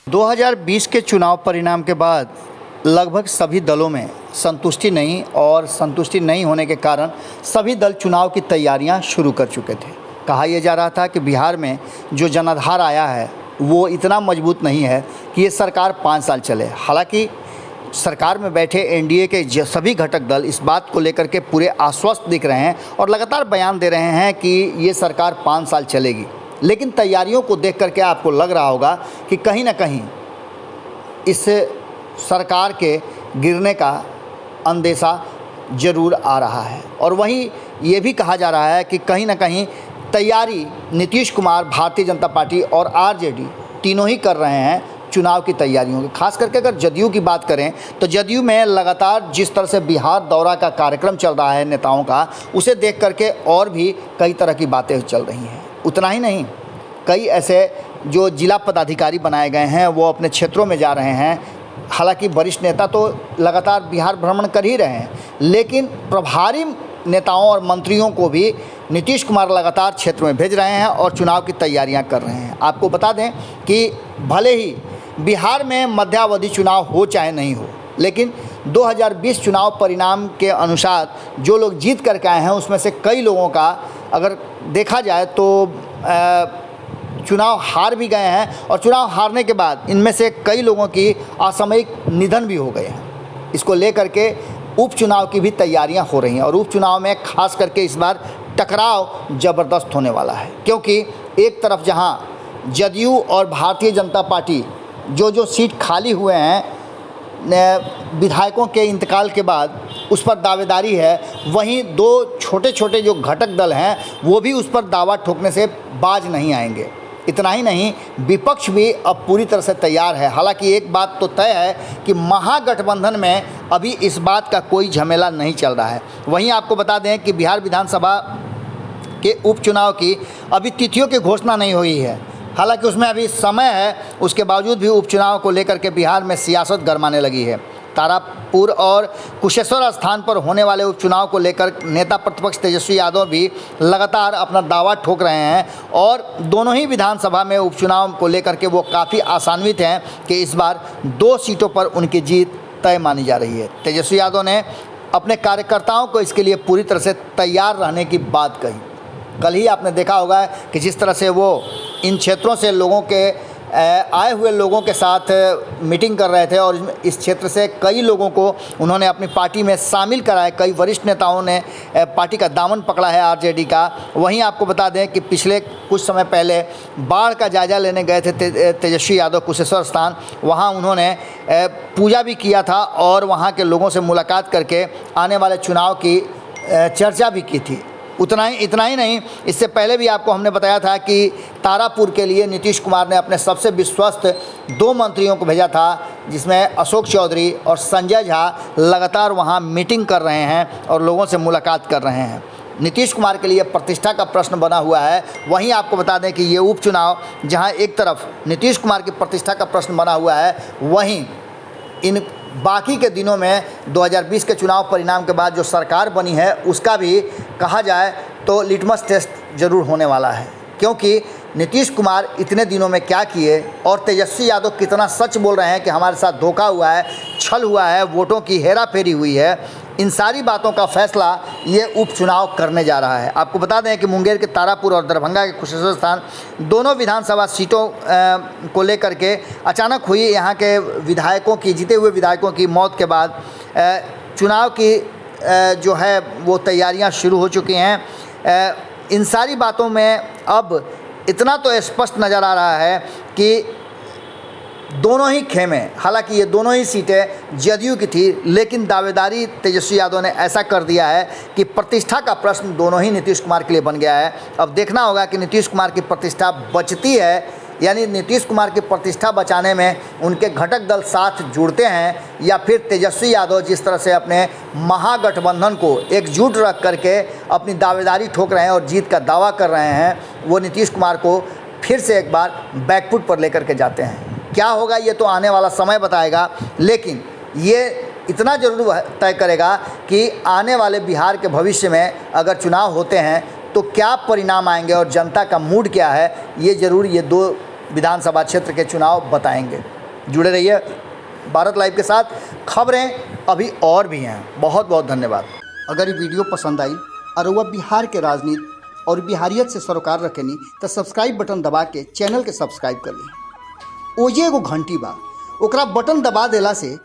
2020 के चुनाव परिणाम के बाद लगभग सभी दलों में संतुष्टि नहीं होने के कारण सभी दल चुनाव की तैयारियां शुरू कर चुके थे। कहा यह जा रहा था कि बिहार में जो जनाधार आया है वो इतना मजबूत नहीं है कि ये सरकार 5 साल चले। हालांकि सरकार में बैठे एनडीए के सभी घटक दल इस बात को लेकर के पूरे आश्वस्त दिख रहे हैं और लगातार बयान दे रहे हैं कि ये सरकार 5 साल चलेगी। लेकिन तैयारियों को देख करके आपको लग रहा होगा कि कहीं ना कहीं इस सरकार के गिरने का अंदेशा ज़रूर आ रहा है। और वहीं ये भी कहा जा रहा है कि कहीं ना कहीं तैयारी नीतीश कुमार, भारतीय जनता पार्टी और आरजेडी तीनों ही कर रहे हैं चुनाव की तैयारियों की। खास करके अगर जदयू की बात करें तो जदयू में लगातार जिस तरह से बिहार दौरा का कार्यक्रम चल रहा है नेताओं का, उसे देख करके और भी कई तरह की बातें चल रही हैं। उतना ही नहीं, कई ऐसे जो जिला पदाधिकारी बनाए गए हैं वो अपने क्षेत्रों में जा रहे हैं। हालांकि वरिष्ठ नेता तो लगातार बिहार भ्रमण कर ही रहे हैं, लेकिन प्रभारी नेताओं और मंत्रियों को भी नीतीश कुमार लगातार क्षेत्र में भेज रहे हैं और चुनाव की तैयारियां कर रहे हैं। आपको बता दें कि भले ही बिहार में मध्यावधि चुनाव हो चाहे नहीं हो, लेकिन 2020 चुनाव परिणाम के अनुसार जो लोग जीत करके आए हैं उसमें से कई लोगों का अगर देखा जाए तो चुनाव हार भी गए हैं और चुनाव हारने के बाद इनमें से कई लोगों की असामयिक निधन भी हो गए हैं। इसको लेकर के उपचुनाव की भी तैयारियां हो रही हैं और उपचुनाव में खास करके इस बार टकराव ज़बरदस्त होने वाला है, क्योंकि एक तरफ जहां जदयू और भारतीय जनता पार्टी जो सीट खाली हुए हैं विधायकों के इंतकाल के बाद उस पर दावेदारी है, वहीं 2 छोटे छोटे जो घटक दल हैं वो भी उस पर दावा ठोकने से बाज नहीं आएंगे। इतना ही नहीं, विपक्ष भी अब पूरी तरह से तैयार है। हालांकि एक बात तो तय है कि महागठबंधन में अभी इस बात का कोई झमेला नहीं चल रहा है। वहीं आपको बता दें कि बिहार विधानसभा के उपचुनाव की अभी तिथियों की घोषणा नहीं हुई है। हालांकि उसमें अभी समय है, उसके बावजूद भी उपचुनाव को लेकर के बिहार में सियासत गरमाने लगी है। तारापुर और कुशेश्वर स्थान पर होने वाले उपचुनाव को लेकर नेता प्रतिपक्ष तेजस्वी यादव भी लगातार अपना दावा ठोक रहे हैं और दोनों ही विधानसभा में उपचुनाव को लेकर के वो काफ़ी आशान्वित हैं कि इस बार 2 सीटों पर उनकी जीत तय मानी जा रही है। तेजस्वी यादव ने अपने कार्यकर्ताओं को इसके लिए पूरी तरह से तैयार रहने की बात कही। कल ही आपने देखा होगा कि जिस तरह से वो इन क्षेत्रों से लोगों के आए हुए लोगों के साथ मीटिंग कर रहे थे और इस क्षेत्र से कई लोगों को उन्होंने अपनी पार्टी में शामिल कराया। कई वरिष्ठ नेताओं ने पार्टी का दामन पकड़ा है आरजेडी का। वहीं आपको बता दें कि पिछले कुछ समय पहले बाढ़ का जायजा लेने गए थे तेजस्वी यादव कुशेश्वर स्थान। वहां उन्होंने पूजा भी किया था और वहां के लोगों से मुलाकात करके आने वाले चुनाव की चर्चा भी की थी। इतना ही नहीं, इससे पहले भी आपको हमने बताया था कि तारापुर के लिए नीतीश कुमार ने अपने सबसे विश्वस्त 2 मंत्रियों को भेजा था, जिसमें अशोक चौधरी और संजय झा लगातार वहां मीटिंग कर रहे हैं और लोगों से मुलाकात कर रहे हैं। नीतीश कुमार के लिए प्रतिष्ठा का प्रश्न बना हुआ है। वहीं आपको बता दें कि ये उपचुनाव जहां एक तरफ नीतीश कुमार की प्रतिष्ठा का प्रश्न बना हुआ है, वहीं इन बाकी के दिनों में 2020 के चुनाव परिणाम के बाद जो सरकार बनी है उसका भी कहा जाए तो लिटमस टेस्ट ज़रूर होने वाला है, क्योंकि नीतीश कुमार इतने दिनों में क्या किए और तेजस्वी यादव कितना सच बोल रहे हैं कि हमारे साथ धोखा हुआ है, छल हुआ है, वोटों की हेराफेरी हुई है। इन सारी बातों का फैसला ये उपचुनाव करने जा रहा है। आपको बता दें कि मुंगेर के तारापुर और दरभंगा के कुशेश्वर स्थान दोनों विधानसभा सीटों को लेकर के अचानक हुई यहाँ के विधायकों की, जीते हुए विधायकों की मौत के बाद चुनाव की जो है वो तैयारियाँ शुरू हो चुकी हैं। इन सारी बातों में अब इतना तो स्पष्ट नज़र आ रहा है कि दोनों ही खेमे, हालांकि ये दोनों ही सीटें जदयू की थी, लेकिन दावेदारी तेजस्वी यादव ने ऐसा कर दिया है कि प्रतिष्ठा का प्रश्न दोनों ही नीतीश कुमार के लिए बन गया है। अब देखना होगा कि नीतीश कुमार की प्रतिष्ठा बचती है, यानी नीतीश कुमार की प्रतिष्ठा बचाने में उनके घटक दल साथ जुड़ते हैं, या फिर तेजस्वी यादव जिस तरह से अपने महागठबंधन को एकजुट रख करके अपनी दावेदारी ठोक रहे हैं और जीत का दावा कर रहे हैं, वो नीतीश कुमार को फिर से एक बार बैकफुट पर लेकर के जाते हैं। क्या होगा ये तो आने वाला समय बताएगा, लेकिन ये इतना ज़रूर तय करेगा कि आने वाले बिहार के भविष्य में अगर चुनाव होते हैं तो क्या परिणाम आएंगे और जनता का मूड क्या है, ये ज़रूर ये 2 विधानसभा क्षेत्र के चुनाव बताएंगे। जुड़े रहिए भारत लाइव के साथ। खबरें अभी और भी हैं। बहुत बहुत धन्यवाद। अगर ये वीडियो पसंद आई और वह बिहार के राजनीति और बिहारियत से सरोकार रखेनी तो सब्सक्राइब बटन दबा के चैनल के सब्सक्राइब कर ली। ओजे एगो घंटी बा, ओकरा बटन दबा देला से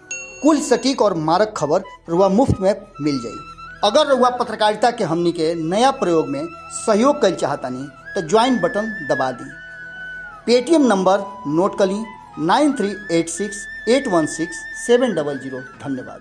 कुल सटीक और मारक खबर रुआ मुफ्त में मिल जाई। अगर रुआ पत्रकारिता के हमनी के नया प्रयोग में सहयोग कर चाहतानी तो ज्वाइन बटन दबा दी। पेटीएम नंबर नोट कर ली 9386816700। धन्यवाद।